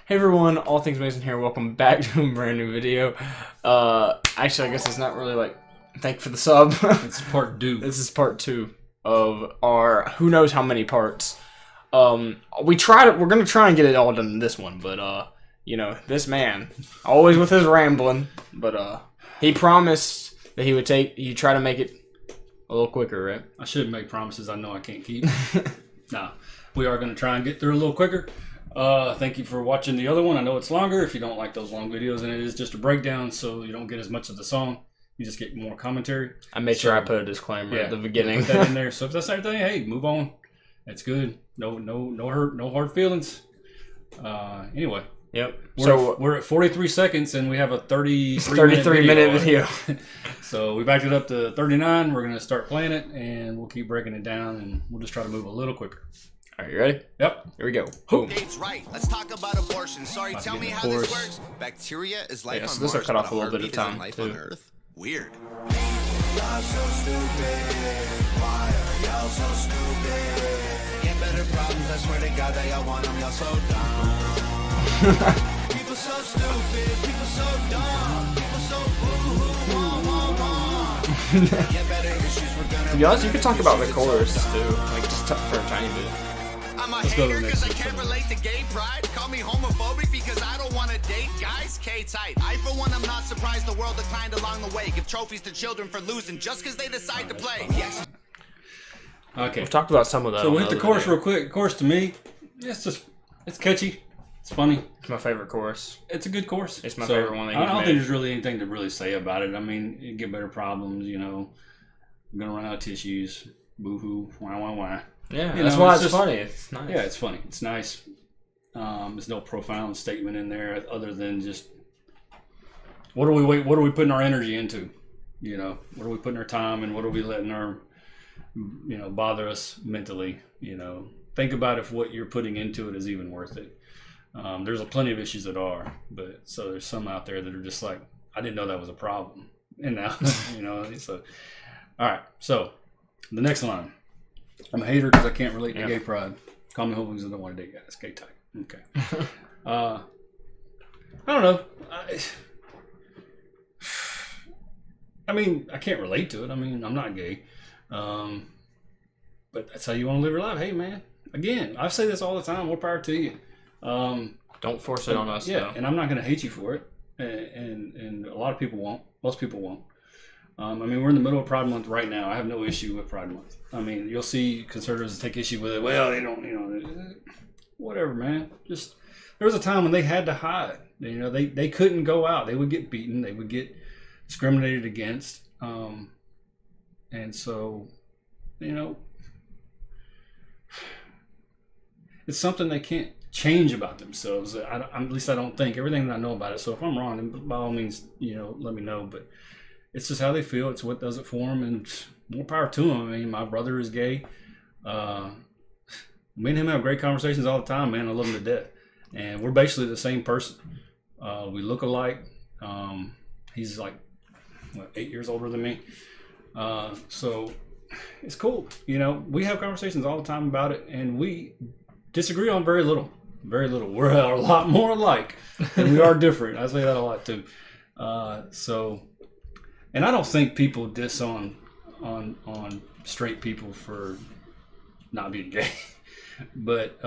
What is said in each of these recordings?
Hey everyone, All Things Mason here. Welcome back to a brand new video. Actually, I guess it's not really like thank you for the sub. It's part 2. This is part 2 of our who knows how many parts. We're gonna try and get it all done in this one, but you know, this man always with his rambling. But he promised that he'd try to make it a little quicker, right? I shouldn't make promises I know I can't keep. Nah, we are gonna try and get through a little quicker. Thank you for watching the other one. I know it's longer if you don't like those long videos, and it is just a breakdown, so you don't get as much of the song. You just get more commentary. I made sure I put a disclaimer at the beginning. Put that in there. So if that's everything, hey, move on. It's good. No hurt, no hard feelings. Anyway. Yep. We're at 43 seconds, and we have a 33 minute video. So we backed it up to 39. We're gonna start playing it, and we'll keep breaking it down, and we'll just try to move a little quicker. All right, you ready? Yep. Here we go. Boom. Right. Let's talk about abortion. Sorry, tell me how this works. Bacteria is life on So Mars, this will cut off a but little bit of time life too. on Earth. Weird. Y'all so stupid. Why are y'all so stupid? Get better problems. I swear to God that y'all want them. Y'all so dumb. People so stupid. People so dumb. People so boo. Get better issues. We're gonna. To be honest, you could talk about the chorus too, like just for a tiny bit. I'm a Let's go to hater the because I next can't one. relate to gay pride. Call me homophobic because I don't want to date guys. K-tight. I, for one, am not surprised the world declined along the way. Give trophies to children for losing just because they decide to play. Yes. Okay. We've talked about some of that. So on we'll hit the other chorus video. real quick. Chorus to me, it's catchy. It's funny. It's my favorite chorus. It's a good chorus. It's my favorite one that I he's don't made. think there's really anything to really say about it. I mean, you get better problems, you know. I'm gonna run out of tissues. Boo hoo. Wah wah wah. Yeah, You that's know, why it's it's just- funny. It's nice. Yeah, it's funny. It's nice. There's no profound statement in there other than just what are we putting our energy into? You know, what are we putting our time, and what are we letting our bother us mentally? You know, think about if what you're putting into it is even worth it. There's plenty of issues that are, but so there's some out there that are just like, I didn't know that was a problem, and now So, all right, so the next line. I'm a hater because I can't relate to gay pride. Call me homo because I don't want to date guys. Gay type. Okay. I don't know. I mean, I can't relate to it. I mean, I'm not gay. But that's how you want to live your life. Hey, man. Again, I say this all the time. More power to you. Don't force it on us. Yeah, though. and I'm not going to hate you for it. And a lot of people won't. Most people won't. I mean, we're in the middle of Pride Month right now. I have no issue with Pride Month. I mean, you'll see conservatives take issue with it. Well, they don't, whatever, man. Just there was a time when they had to hide. They couldn't go out. They would get beaten. They would get discriminated against. And so, it's something they can't change about themselves. At least I don't think. Everything that I know about it. So if I'm wrong, then by all means, let me know. But it's just how they feel. It's what does it for them, and more power to them. I mean, my brother is gay. Me and him have great conversations all the time, man. I love him to death, and we're basically the same person. We look alike. He's like 8 years older than me, so it's cool. We have conversations all the time about it, and we disagree on very little. Very little. We're a lot more alike than we are different. I say that a lot too. And I don't think people diss on straight people for not being gay, but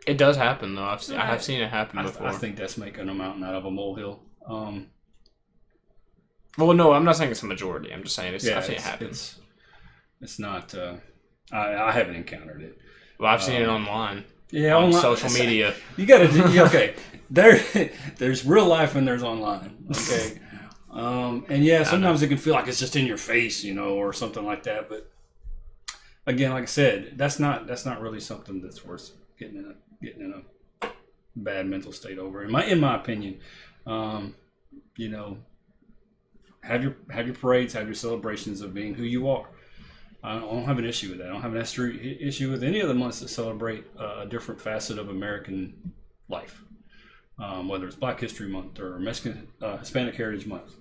It does happen though. I have seen it happen before. I think that's making a mountain out of a molehill. Well, no, I'm not saying it's a majority. I'm just saying I've seen it happen. It's not. I haven't encountered it. Well, I've seen it online. Yeah, on online, social media. You got to okay. There's real life and there's online. Okay. And yeah, sometimes it can feel like it's just in your face, or something like that. But again, like I said, that's not really something that's worth getting in a bad mental state over. In my opinion, have your parades, have your celebrations of being who you are. I don't have an issue with that. I don't have an issue with any of the months that celebrate a different facet of American life, whether it's Black History Month or Mexican Hispanic Heritage Month.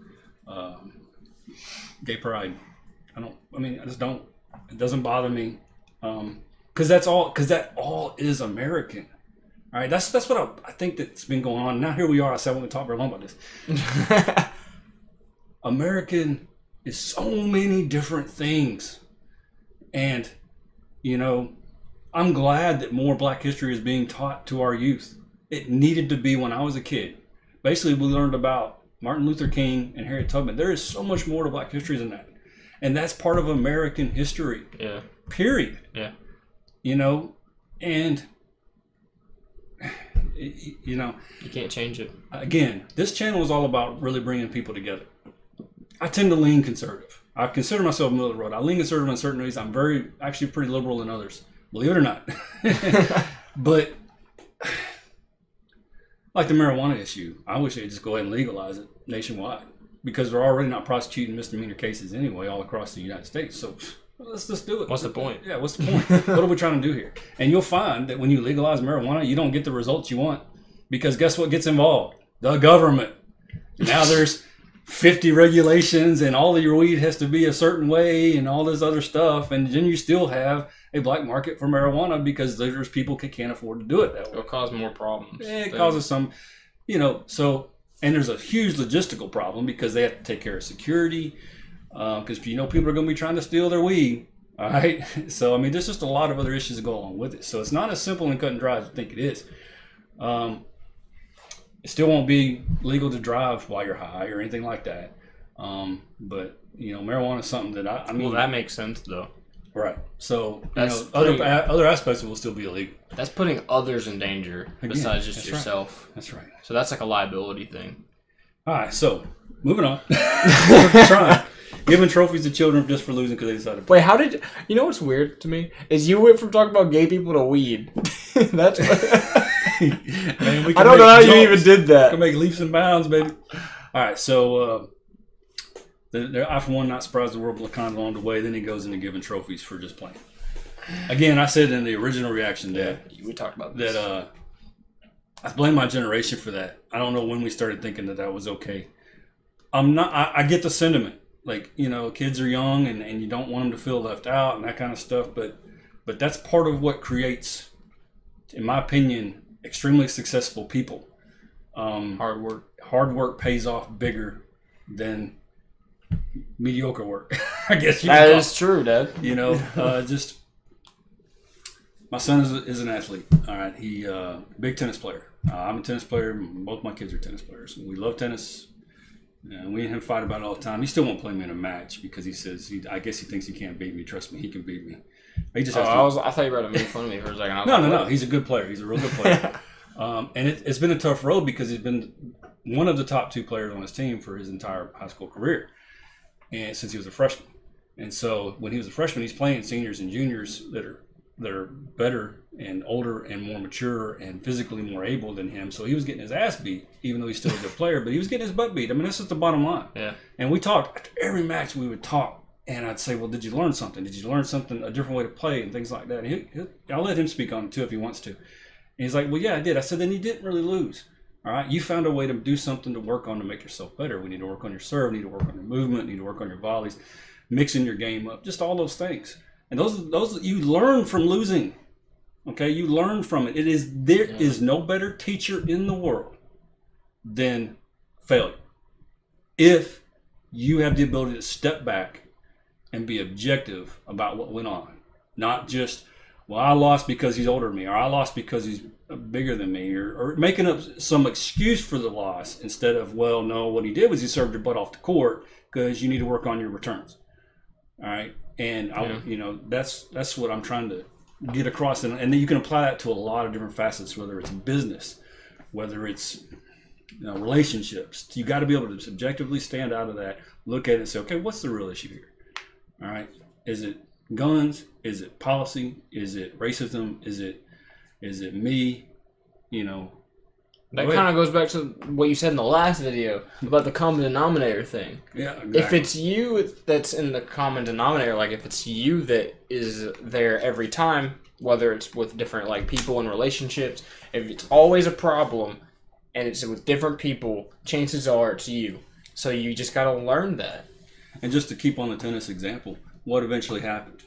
Gay pride. I just don't. It doesn't bother me, because that all is American. All right, that's what I think that's been going on. Now here we are. I said I want to talk very long about this. American is so many different things, and you know, I'm glad that more Black history is being taught to our youth. It needed to be when I was a kid. Basically, we learned about Martin Luther King and Harriet Tubman. There is so much more to Black history than that, and that's part of American history. Yeah. Period. Yeah. You know, and you know, you can't change it. Again, this channel is all about really bringing people together. I tend to lean conservative. I consider myself middle of the road. I lean conservative in certain ways. I'm actually pretty liberal in others, believe it or not. But like the marijuana issue, I wish they'd just go ahead and legalize it nationwide, because they're already not prosecuting misdemeanor cases anyway all across the United States. So let's just do it. What's the point? Yeah, what's the point? What are we trying to do here? And you'll find that when you legalize marijuana, you don't get the results you want, because guess what gets involved? The government. Now there's 50 regulations, and all of your weed has to be a certain way and all this other stuff, and then you still have a black market for marijuana because there's people who can't afford to do it that way. It'll cause more problems. It causes some, you know, so, and there's a huge logistical problem because they have to take care of security, because you know people are going to be trying to steal their weed. All right, so I mean, there's just a lot of other issues that go along with it. So it's not as simple and cut and dry as you think it is. It still won't be legal to drive while you're high or anything like that. But you know, marijuana is something that I mean. Well, that makes sense though. Right. So That's you know, other aspects of it will still be illegal. That's putting others in danger besides just that's yourself. Right. That's right. So that's like a liability thing. All right. So moving on. Trying. Giving trophies to children just for losing because they decided to play. Wait, how did you know what's weird to me is you went from talking about gay people to weed. That's Man, we can I don't know how you even did We that. can make leaps and bounds, baby. All right, so I for one not surprised the world will kind of along the way. Then he goes into giving trophies for just playing. Again, I said in the original reaction that we talked about this. that I blame my generation for that. I don't know when we started thinking that was okay. I get the sentiment. Like, you know, kids are young and you don't want them to feel left out and that kind of stuff. But that's part of what creates, in my opinion, extremely successful people. Hard work. Hard work pays off bigger than mediocre work. I guess That is true, Dad. You know, just my son is an athlete. All right, he big tennis player. I'm a tennis player. Both my kids are tennis players. We love tennis. And we and him fight about it all the time. He still won't play me in a match because he says I guess he thinks he can't beat me. Trust me, he can beat me. He just has to. I thought you were going to make fun of me for a second. No. He's a good player. He's a real good player. And it's been a tough road because he's been one of the top 2 players on his team for his entire high school career, and since he was a freshman. And so when he was a freshman, he's playing seniors and juniors that are better and older and more mature and physically more able than him. So he was getting his ass beat, even though he's still a good player, but he was getting his butt beat. I mean, that's just the bottom line. Yeah. And we talked after every match. We would talk, and I'd say, "Well, did you learn something? Did you learn something, a different way to play, and things like that?" And I'll let him speak on it too if he wants to. And he's like, "Well, yeah, I did." I said, "Then you didn't really lose. All right, you found a way to do something to work on to make yourself better. We need to work on your serve, need to work on your movement, need to work on your volleys, mixing your game up, just all those things. And those you learn from losing. Okay, you learn from it. There is no better teacher in the world than failure. If you have the ability to step back and be objective about what went on, not just, well, I lost because he's older than me, or I lost because he's bigger than me, or making up some excuse for the loss instead of, well, no, what he did was he served your butt off the court because you need to work on your returns. All right, and that's what I'm trying to get across, and then you can apply that to a lot of different facets, whether it's business, whether it's relationships. You got to be able to subjectively stand out of that, look at it and say, okay, what's the real issue here? All right, is it guns? Is it policy? Is it racism? Is it me? That kind of goes back to what you said in the last video about the common denominator thing. Yeah, exactly. If it's you that's in the common denominator, like if it's you that is there every time, whether it's with different people and relationships, if it's always a problem and it's with different people, chances are it's you. So you just got to learn that. And just to keep on the tennis example, what eventually happened?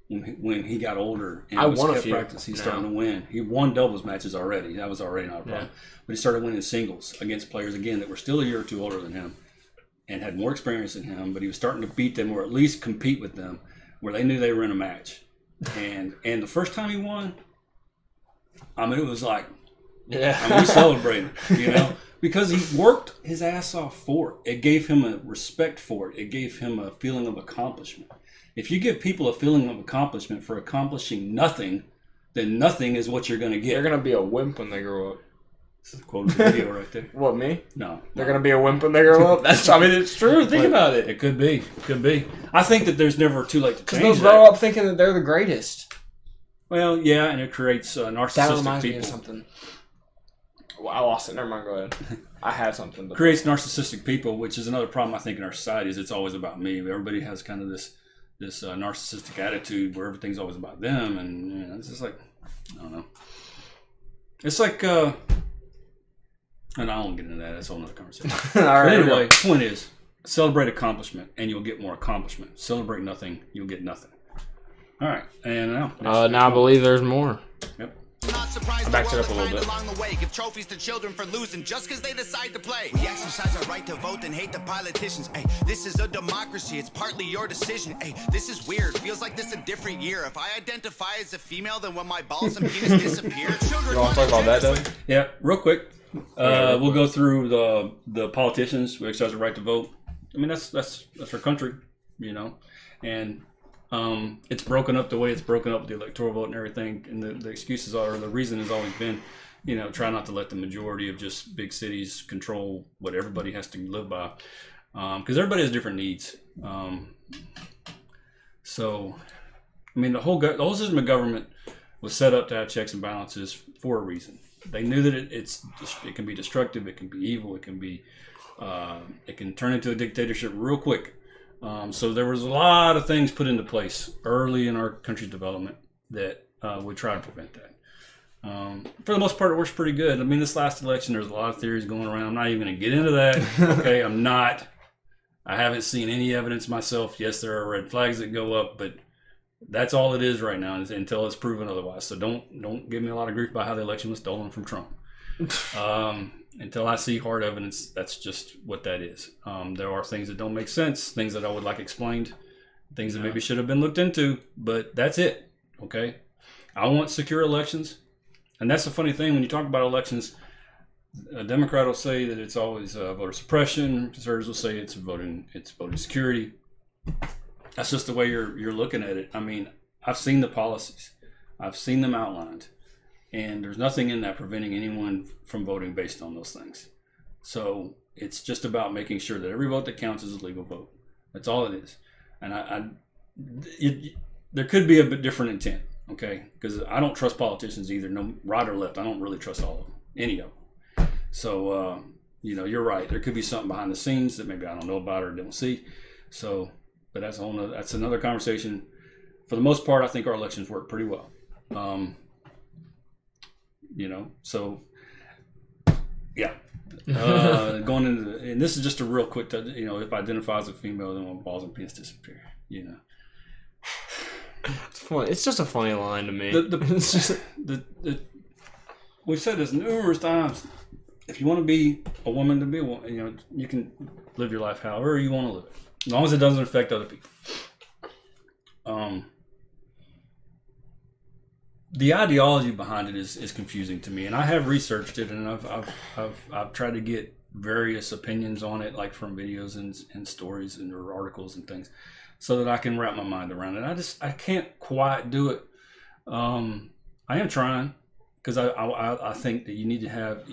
when he got older and I won a kept few. practice, he's starting to win. He won doubles matches already. That was already not a problem. Yeah. But he started winning singles against players again that were still a year or two older than him and had more experience than him. But he was starting to beat them, or at least compete with them, where they knew they were in a match. And the first time he won, I mean, it was like, Yeah. I mean, we celebrated, you know, because he worked his ass off for it. It gave him a respect for it. It gave him a feeling of accomplishment. If you give people a feeling of accomplishment for accomplishing nothing, then nothing is what you're going to get. They're gonna be a wimp when they grow up. This is a quote of the video right there. What, me? No. They're gonna be a wimp when they grow up. That's. I mean, it's true. Think about it. It could be. Could be. I think that there's never too late to Because change they'll grow that. up thinking that they're the greatest. Well, yeah, and it creates That narcissistic reminds me people. of something. Well, I lost it. Never mind. Go ahead. I had something. But Creates narcissistic people, which is another problem I think in our society. Is it's always about me. Everybody has kind of this narcissistic attitude where everything's always about them, and you know, it's just like, I don't know. It's like, and I won't get into that. That's a whole other conversation. All right. But anyway, point is, celebrate accomplishment, and you'll get more accomplishment. Celebrate nothing, you'll get nothing. All right, and now. Now I believe there's more. Yep. Not surprised Backed the it world up a little declined bit. along the way. Give trophies to children for losing just because they decide to play. We exercise our right to vote and hate the politicians. Hey, this is a democracy. It's partly your decision. Hey, this is weird. Feels like this a different year. If I identify as a female, then when my balls and penis disappear, children You want to talk about that, though? Yeah, real quick. We'll go through the politicians who exercise the right to vote. I mean, that's our country, you know, and it's broken up the way it's broken up with the electoral vote and everything. And the excuses are, the reason has always been, you know, try not to let the majority of just big cities control what everybody has to live by, because everybody has different needs. So, I mean, the whole system of government was set up to have checks and balances for a reason. They knew that it can be destructive, it can be evil, it can turn into a dictatorship real quick. So there was a lot of things put into place early in our country's development that would try to prevent that. For the most part, it works pretty good. I mean, this last election, there's a lot of theories going around. I'm not even going to get into that. Okay, I'm not. I haven't seen any evidence myself. Yes, there are red flags that go up, but that's all it is right now until it's proven otherwise. So don't give me a lot of grief about how the election was stolen from Trump. Until I see hard evidence, that's just what that is. There are things that don't make sense, things that I would like explained, things that maybe should have been looked into, but that's it. Okay, I want secure elections, and that's the funny thing when you talk about elections. A Democrat will say that it's always voter suppression. Conservatives will say it's voting security. That's just the way you're looking at it. I mean, I've seen the policies, I've seen them outlined. And there's nothing in that preventing anyone from voting based on those things. So it's just about making sure that every vote that counts is a legal vote. That's all it is. And there could be a bit different intent, okay? Because I don't trust politicians either, no right or left. I don't really trust all of them, any of them. So, you know, you're right. There could be something behind the scenes that maybe I don't know about or don't see. So, but that's another conversation. For the most part, I think our elections work pretty well. You know, so yeah. Going into and this is just a real quick, you know, if I identify as a female, then my balls and penis disappear. You know, It's funny. It's just a funny line to me. It's just, we've said this numerous times. If you want to be a woman, to be a woman, you know, you can live your life however you want to live it, as long as it doesn't affect other people. The ideology behind it is confusing to me, and I have researched it, and I've tried to get various opinions on it, like from videos and stories and or articles and things, so that I can wrap my mind around it. I can't quite do it. I am trying, because I think that you need to have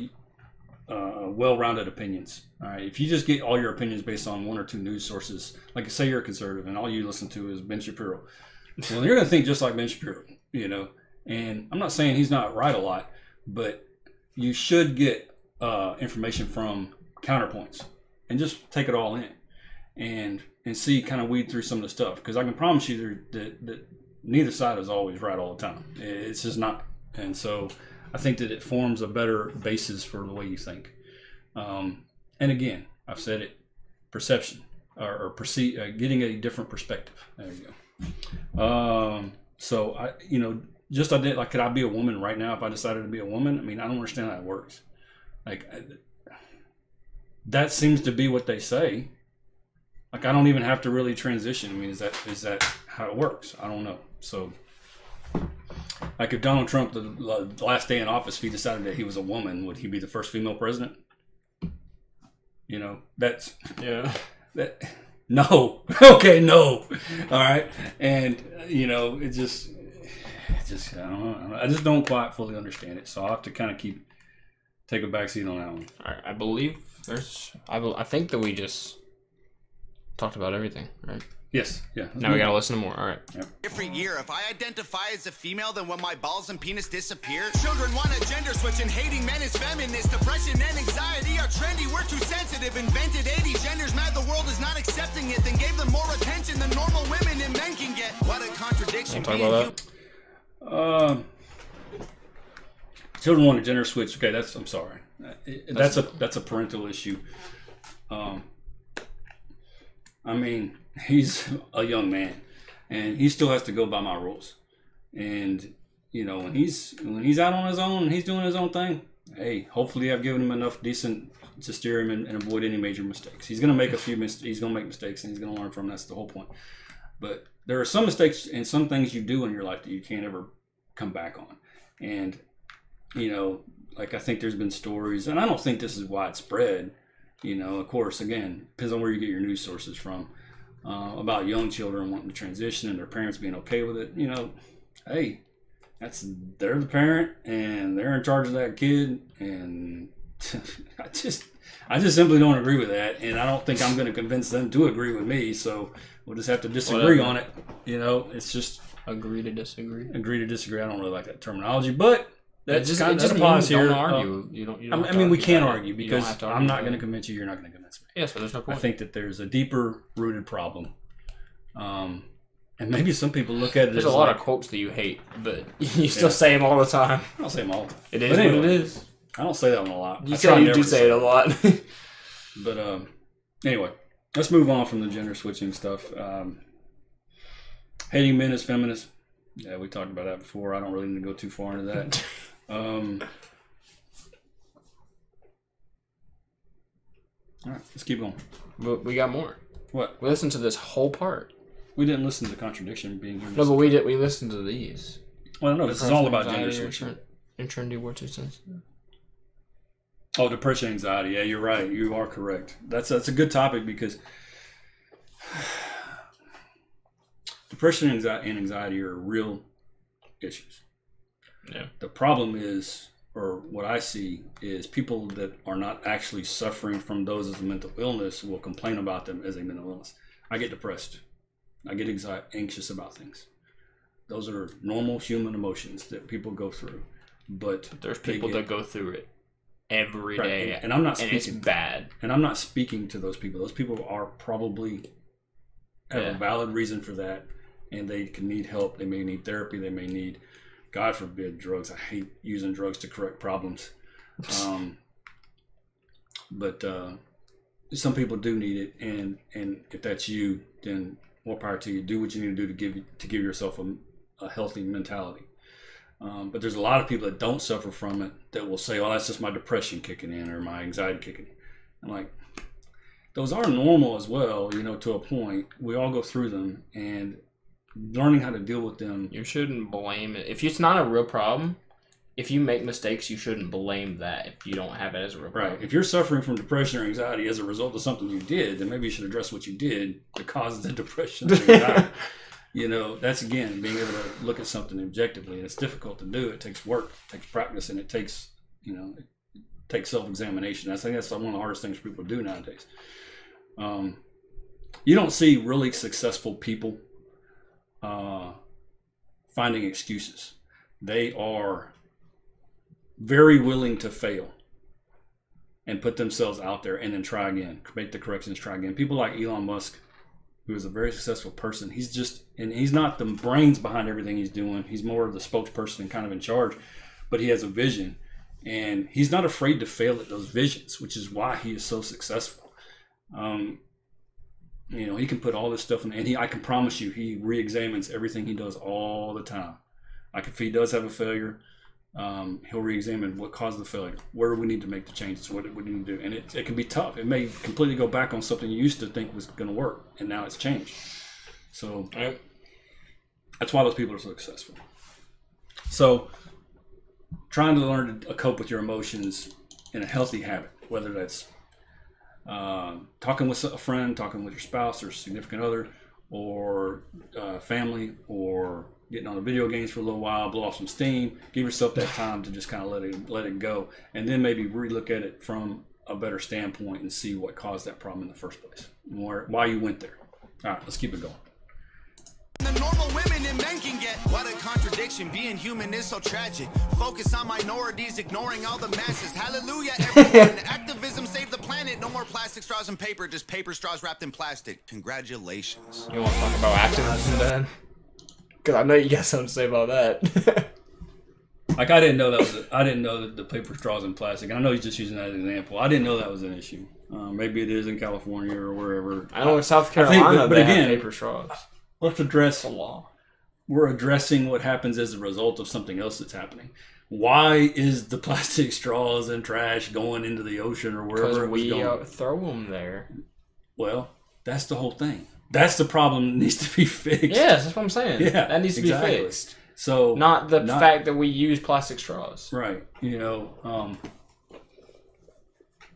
well-rounded opinions. All right, if you just get all your opinions based on one or two news sources, like say you're a conservative and all you listen to is Ben Shapiro, well, you're going to think just like Ben Shapiro, you know. And I'm not saying he's not right a lot, but you should get information from counterpoints and just take it all in and see, kind of weed through some of the stuff. Because I can promise you that neither side is always right all the time. It's just not. And so I think that it forms a better basis for the way you think. And again, I've said it, perception or getting a different perspective. There you go. So just like, could I be a woman right now if I decided to be a woman? I mean, I don't understand how that works. Like, that seems to be what they say. Like, I don't even have to really transition. I mean, is that how it works? I don't know. So, like, if Donald Trump, the last day in office, if he decided that he was a woman, would he be the first female president? That's no. Okay, no. All right, and it just I don't know. I just don't quite fully understand it. So I'll have to kind of take a backseat on that one. All right, I believe I think that we just talked about everything, right? Yes. Yeah. Now we gotta listen to more. All right. Yep. Different year. If I identify as a female, then when my balls and penis disappear. Children want a gender switch and hating men is feminist. Depression and anxiety are trendy. We're too sensitive. Invented 80 genders. Mad the world is not accepting it. Then gave them more attention than normal women and men can get. What a contradiction. Talk about that. Children want a gender switch. Okay, I'm sorry. That's a parental issue. I mean, he's a young man, and he still has to go by my rules. And when he's out on his own and he's doing his own thing, hey, hopefully I've given him enough decent to steer him and avoid any major mistakes. He's gonna make he's gonna make mistakes, and he's gonna learn from them. That's the whole point. But there are some mistakes and some things you do in your life that you can't ever come back on. And like, I think there's been stories, and I don't think this is widespread. Of course, again, depends on where you get your news sources from, about young children wanting to transition and their parents being okay with it. Hey, they're the parent and they're in charge of that kid, and I just simply don't agree with that, and I don't think I'm going to convince them to agree with me. So we'll just have to disagree on it. It's just agree to disagree. Agree to disagree. I don't really like that terminology, but that just applies here. Don't argue. You don't. I mean, we can't argue because I'm not going to convince you. You're not going to convince me. Yeah, so there's no point. I think that there's a deeper rooted problem, and maybe some people look at it. There's as a lot of quotes that you hate, but you still say them all the time. I don't say them all the time. It is what it is. I don't say that one a lot. You do say it a lot. But anyway, let's move on from the gender switching stuff. Hating men as feminists. Yeah, we talked about that before. I don't really need to go too far into that. All right, let's keep going. But we got more. What? We listened to this whole part. We didn't listen to the contradiction being here. No, but we did. We listened to these. Well, no, this is all about gender switching. And trendy words or sensitive. Oh, depression, anxiety. Yeah, you're right. You are correct. That's a good topic because depression and anxiety are real issues. Yeah. The problem is, or what I see, is people that are not actually suffering from those as a mental illness will complain about them as a mental illness. I get depressed. I get anxious about things. Those are normal human emotions that people go through. But there's people that go through it every day, and I'm not speaking. And it's bad. And I'm not speaking to those people. Those people are probably have a valid reason for that, and they can need help. They may need therapy. They may need, God forbid, drugs. I hate using drugs to correct problems. But some people do need it, and if that's you, then more power to you. Do what you need to do to give yourself a healthy mentality. But there's a lot of people that don't suffer from it that will say, "Oh, that's just my depression kicking in or my anxiety kicking in." I'm like, those are normal as well, to a point. We all go through them, and learning how to deal with them. You shouldn't blame it. If it's not a real problem, if you make mistakes, you shouldn't blame that if you don't have it as a real problem. Right. If you're suffering from depression or anxiety as a result of something you did, then maybe you should address what you did to cause the depression or anxiety. That's, again, being able to look at something objectively. And it's difficult to do. It takes work, it takes practice, and it takes self-examination. I think that's one of the hardest things people do nowadays. You don't see really successful people finding excuses. They are very willing to fail and put themselves out there and then try again, make the corrections, try again. People like Elon Musk, who is a very successful person, he's not the brains behind everything he's doing. He's more of the spokesperson and kind of in charge, but he has a vision, and he's not afraid to fail at those visions, which is why he is so successful. You know, he can put all this stuff in, and I can promise you, he re-examines everything he does all the time. Like if he does have a failure, he'll re-examine what caused the failure, where we need to make the changes, what we need to do, and it can be tough. It may completely go back on something you used to think was going to work, and now it's changed. So that's why those people are so successful. So trying to learn to cope with your emotions in a healthy habit, whether that's talking with a friend, talking with your spouse or significant other, or family, or getting on the video games for a little while, blow off some steam, give yourself that time to just kind of let it go, and then maybe relook at it from a better standpoint and see what caused that problem in the first place, why you went there. All right, let's keep it going. The normal women and men can get. What a contradiction, being human is so tragic. Focus on minorities, ignoring all the masses. Hallelujah, everyone. Activism save the planet. No more plastic straws and paper, just paper straws wrapped in plastic. Congratulations. You want to talk about activism then? Because I know you got something to say about that. Like I didn't know that the paper straws and plastic. And I know he's just using that as an example. I didn't know that was an issue. Maybe it is in California or wherever. I know in South Carolina but they again, have paper straws. Let's address the law. We're addressing what happens as a result of something else that's happening. Why is the plastic straws and trash going into the ocean or wherever it was going? We throw them there. Well, that's the whole thing. That's the problem that needs to be fixed. Yes, that's what I'm saying. Yeah, that needs to be fixed. So not the fact that we use plastic straws. Right. You know,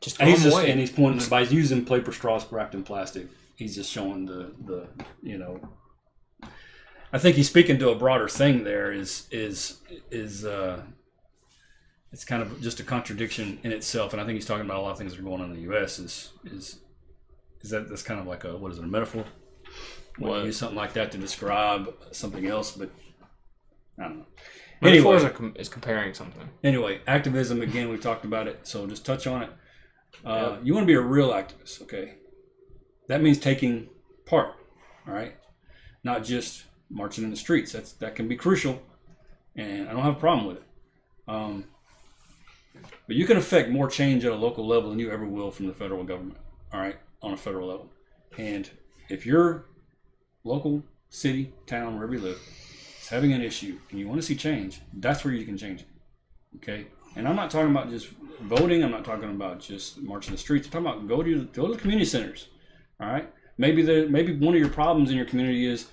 just throw them away. And he's pointing by using paper straws wrapped in plastic. He's just showing the you know. I think he's speaking to a broader thing. There is it's kind of just a contradiction in itself, and I think he's talking about a lot of things that are going on in the U.S. Is that's kind of like a metaphor? When you use something like that to describe something else, but I don't know. Metaphor is comparing something. Anyway, activism again. We've talked about it, so just touch on it. You want to be a real activist, okay? That means taking part, all right? Not just marching in the streets. That can be crucial, and I don't have a problem with it. But you can affect more change at a local level than you ever will from the federal government, all right, on a federal level. And if your local city, town, wherever you live, is having an issue and you want to see change, that's where you can change it, okay? And I'm not talking about just voting. I'm not talking about just marching the streets. I'm talking about go to the community centers, all right? Maybe one of your problems in your community is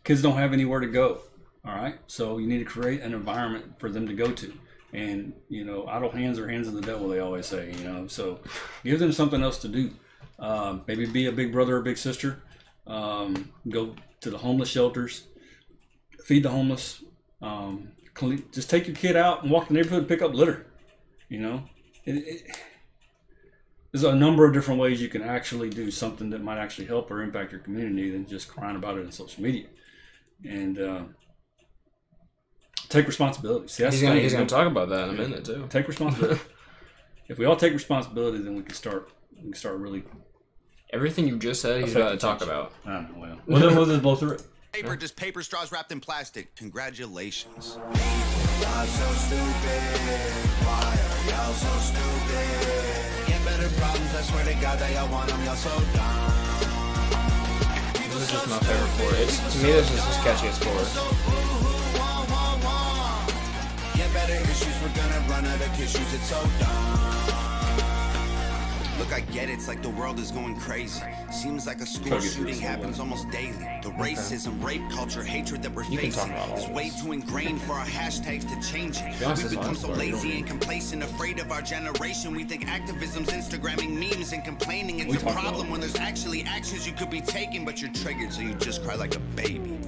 kids don't have anywhere to go. All right, so you need to create an environment for them to go to, and you know, idle hands are hands of the devil, they always say. You know, so give them something else to do. Maybe be a big brother or big sister. Go to the homeless shelters, feed the homeless. Just take your kid out and walk the neighborhood and pick up litter. You know, there's a number of different ways you can actually do something that might actually help or impact your community than just crying about it on social media. And take responsibility. See, he's going to talk about that in a minute too. Take responsibility. If we all take responsibility, then we can start really. Everything you just said, he's about to talk about. I don't know. Well, we'll just blow through it. Paper, just paper straws wrapped in plastic. Congratulations. Y'all so stupid. Why are y'all so stupid? Get better problems, I swear to God that y'all want them, y'all so dumb. This is just my favorite chorus. To me, this is his catchiest chorus. Get better issues, we're gonna run out of tissues, it's so dumb. Look, I get it, it's like the world is going crazy. Seems like a school shooting happens almost daily. The racism, rape culture, hatred that we're facing is way too ingrained for our hashtags to change it. We've become so lazy and complacent, afraid of our generation. We think activism's Instagramming memes and complaining. It's a problem when there's actually actions you could be taking, but you're triggered, so you just cry like a baby.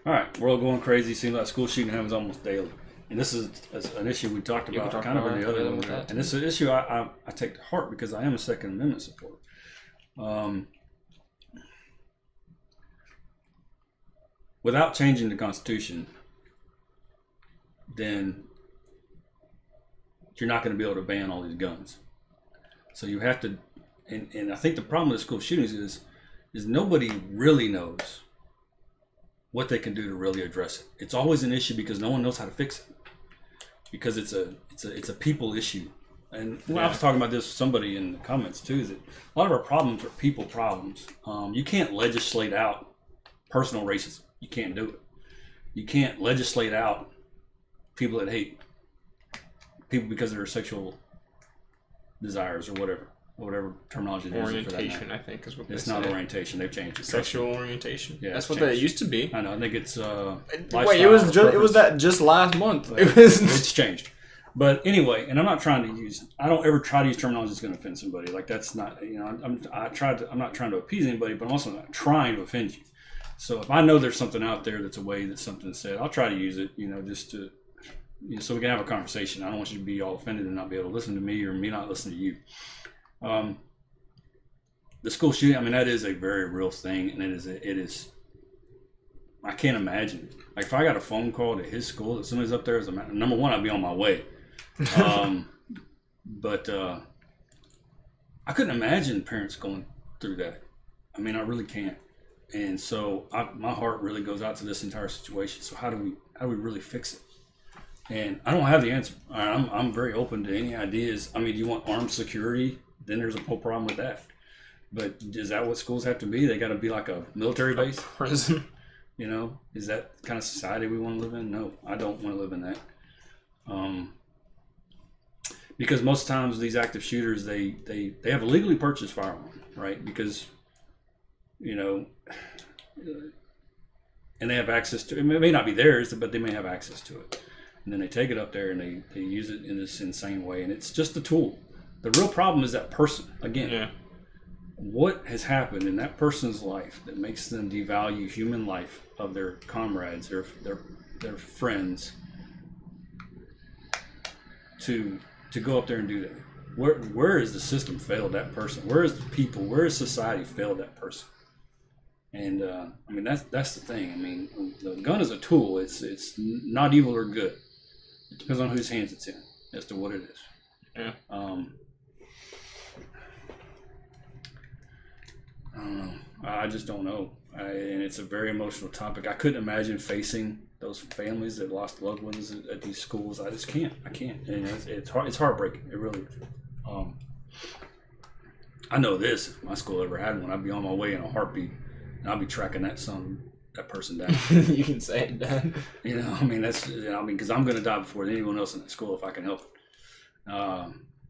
All right, world going crazy. Seems like school shooting happens almost daily. And this is an issue we talked about kind of in the other one. And this is an issue I take to heart because I am a Second Amendment supporter. Without changing the Constitution, then you're not going to be able to ban all these guns. So you have to, and I think the problem with school shootings is nobody really knows what they can do to really address it. It's always an issue because no one knows how to fix it. Because it's a people issue And I was talking about this with somebody in the comments too, that a lot of our problems are people problems. You can't legislate out personal racism. You can't do it. You can't legislate out people that hate people because of their sexual desires or whatever terminology they use for that. Orientation, I think, is what they say. It's not orientation. They've changed it. Sexual orientation. Yeah, that's what that used to be. I know. I think it's wait, it was that just last month. It's changed. But anyway, and I'm not trying to use. I don't ever try to use terminology that's going to offend somebody. Like that's not. You know, I'm not trying to appease anybody, but I'm also not trying to offend you. So if I know there's something out there that's a way that something's said, I'll try to use it. You know, just to. You know, so we can have a conversation. I don't want you to be all offended and not be able to listen to me or me not listen to you. The school shooting, I mean, that is a very real thing, and it is. I can't imagine. Like if I got a phone call to his school that somebody's up there as a number one, I'd be on my way. But I couldn't imagine parents going through that. I mean, I really can't. And so my heart really goes out to this entire situation. So how do we really fix it? And I don't have the answer. I'm very open to any ideas. I mean, do you want armed security? Then there's a whole problem with that. But is that what schools have to be? They got to be like a military base? Prison. You know, is that the kind of society we want to live in? No, I don't want to live in that. Because most times these active shooters, they have a legally purchased firearm, right? Because, you know, and they have access to it. It may not be theirs, but they may have access to it. And then they take it up there and they use it in this insane way. And it's just a tool. The real problem is that person. Again, yeah. What has happened in that person's life that makes them devalue human life of their comrades, their friends, to go up there and do that? Where has the system failed that person? Where is the people? Where has society failed that person? And I mean that's the thing. I mean, the gun is a tool. It's not evil or good. It depends on whose hands it's in as to what it is. Yeah. I don't know. I just don't know. And it's a very emotional topic. I couldn't imagine facing those families that lost loved ones at these schools. I just can't. I can't. And it's hard. It's heartbreaking. It really is. I know this. If my school ever had one, I'd be on my way in a heartbeat, and I'd be tracking that person down. You can say it, Dad. You know, I mean, that's. I mean, because I'm going to die before anyone else in that school if I can help it.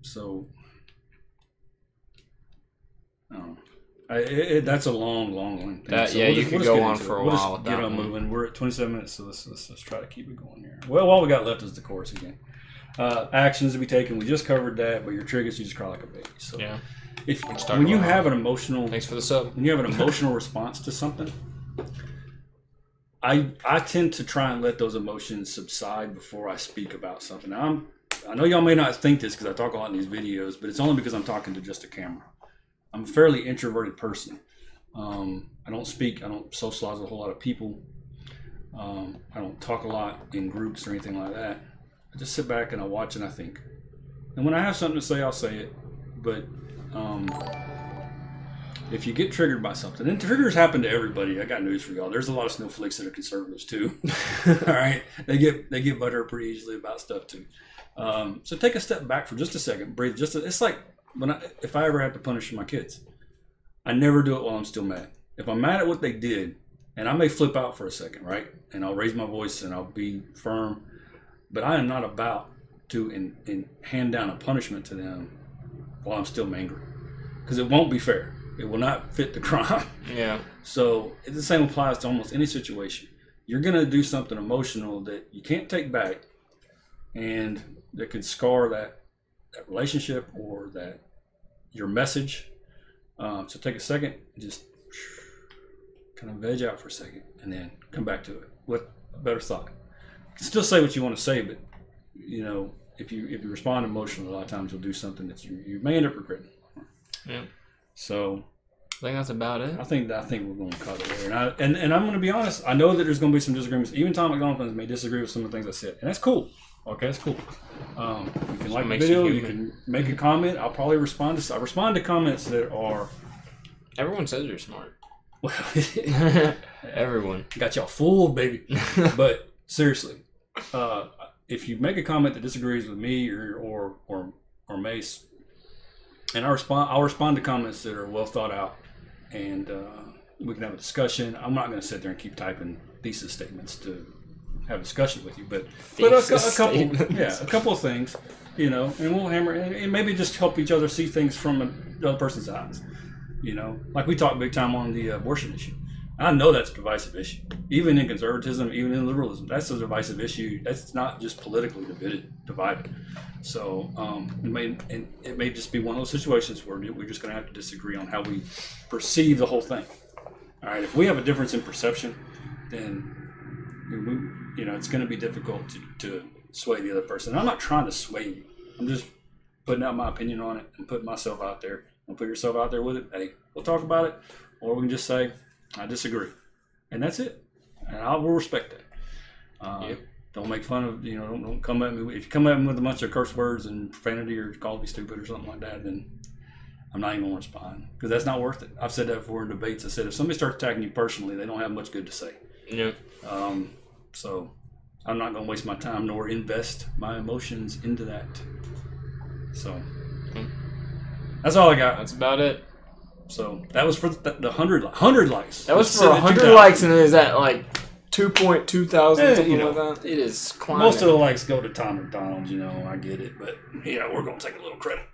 So, I don't know. That's a long thing. You could go on for a while. We'll just get on moving. We're at 27 minutes, so let's try to keep it going here. Well, all we got left is the chorus again. Actions to be taken. We just covered that, but your triggers, you just cry like a baby. So yeah. When you have an emotional, thanks for the sub. When you have an emotional response to something, I tend to try and let those emotions subside before I speak about something. Now, I know y'all may not think this because I talk a lot in these videos, but it's only because I'm talking to just a camera. I'm a fairly introverted person. I don't speak. I don't socialize with a whole lot of people. I don't talk a lot in groups or anything like that. I just sit back and I watch and I think. And when I have something to say, I'll say it. But if you get triggered by something, and triggers happen to everybody. I got news for y'all. There's a lot of snowflakes that are conservatives too. All right, they get butthurt pretty easily about stuff too. So take a step back for just a second. Breathe. It's like. If I ever have to punish my kids, I never do it while I'm still mad. If I'm mad at what they did, and I may flip out for a second, right? And I'll raise my voice and I'll be firm, but I am not about to hand down a punishment to them while I'm still angry, because it won't be fair. It will not fit the crime. Yeah. So the same applies to almost any situation. You're gonna do something emotional that you can't take back, and that could scar that relationship or that your message. So take a second and just kind of veg out for a second and then come back to it with a better thought. You can still say what you want to say, but you know, if you respond emotionally, a lot of times you'll do something that you may end up regretting. Yeah. So I think that's about it. I think we're going to cut it there. And I'm going to be honest. I know that there's going to be some disagreements. Even Tom MacDonald fans may disagree with some of the things I said, and that's cool. Okay, that's cool. You can like the video. You can make a comment. I'll probably respond to. I respond to comments that are. Everyone says you're smart. Well, everyone got y'all fooled, baby. But seriously, if you make a comment that disagrees with me or or Mace, and I'll respond to comments that are well thought out, and we can have a discussion. I'm not going to sit there and keep typing thesis statements to have a discussion with you, but a couple of things, you know, and we'll hammer and maybe just help each other see things from the other person's eyes, you know, like we talked big time on the abortion issue. I know that's a divisive issue, even in conservatism, even in liberalism. That's a divisive issue. That's not just politically divided. So it may just be one of those situations where we're just going to have to disagree on how we perceive the whole thing. All right, if we have a difference in perception, then it's going to be difficult to sway the other person. And I'm not trying to sway you. I'm just putting out my opinion on it and putting myself out there. Don't put yourself out there with it. Hey, we'll talk about it, or we can just say, I disagree, and that's it. And I will respect that. Don't make fun of, don't come at me. If you come at me with a bunch of curse words and profanity or call me stupid or something like that, then I'm not even going to respond, because that's not worth it. I've said that before in debates. I said, if somebody starts attacking you personally, they don't have much good to say. Yep. So I'm not going to waste my time nor invest my emotions into that. So that's all I got. That's about it. So that was for the 100 likes. That was for 100 likes, and is that like 2,200 something like that? It is climbing. Most of the likes go to Tom MacDonald, I get it, but we're going to take a little credit.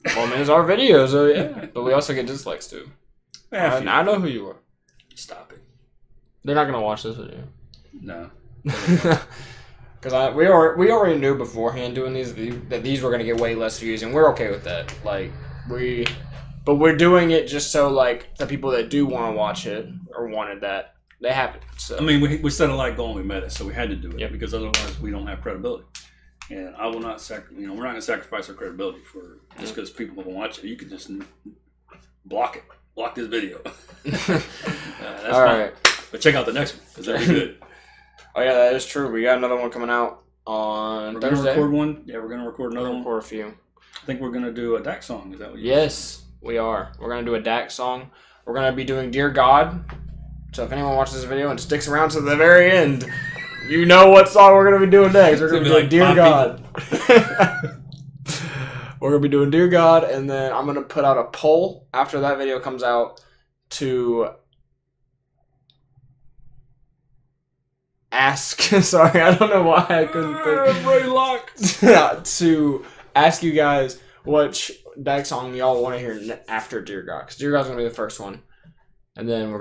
Well, I mean, it's our video, so yeah. But we also get dislikes too. I know who you are. Stop it. They're not going to watch this video. No. Because we already knew beforehand doing these that these were going to get way less views, and we're okay with that. But we're doing it just so, like, the people that do want to watch it or wanted that, they have it. So. I mean, we set a like goal and we met it, so we had to do it because otherwise we don't have credibility. And I will not we're not going to sacrifice our credibility for just because people will watch it. You can just block it. Block this video. That's all fine. Right. But check out the next one, because that'll be good. Oh, yeah, that is true. We got another one coming out on Thursday. We're going to record one. Yeah, we're going to record another one. Record a few. I think we're going to do a DAC song. Is that what you Yes. We are. We're going to do a DAC song. We're going to be doing Dear God. So if anyone watches this video and sticks around to the very end, you know what song we're going to be doing next. We're going to be doing Dear God. We're going to be doing Dear God, and then I'm going to put out a poll after that video comes out to ask. Sorry, I don't know why I couldn't think. Ray locked. To ask you guys which DAC song y'all want to hear after Dear God, because Dear God's gonna be the first one, and then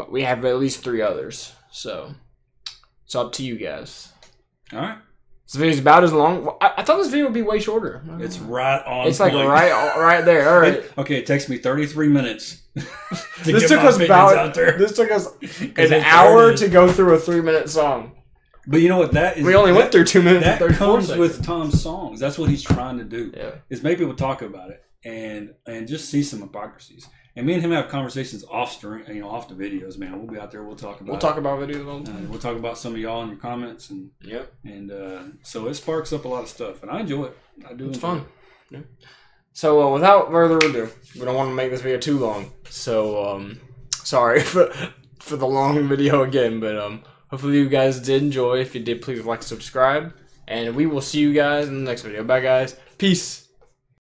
we have at least 3 others, so it's up to you guys. All right. This video's about as long. I thought this video would be way shorter. It's right on. It's like right there. All right. Okay, it takes me 33 minutes. This took us an hour to go through a 3-minute song. But you know what that is? We only went through 2 minutes. That and comes seconds. with Tom's songs. That's what he's trying to do. Yeah. Is make people talk about it and just see some hypocrisies. And me and him have conversations off the videos, man. We'll be out there. We'll talk about videos all the time. We'll talk about some of y'all in your comments and so it sparks up a lot of stuff, and I enjoy it. I do. It's fun. Yeah. So without further ado, we don't want to make this video too long. So sorry for the long video again, but hopefully you guys did enjoy. If you did, please like, subscribe, and we will see you guys in the next video. Bye, guys. Peace.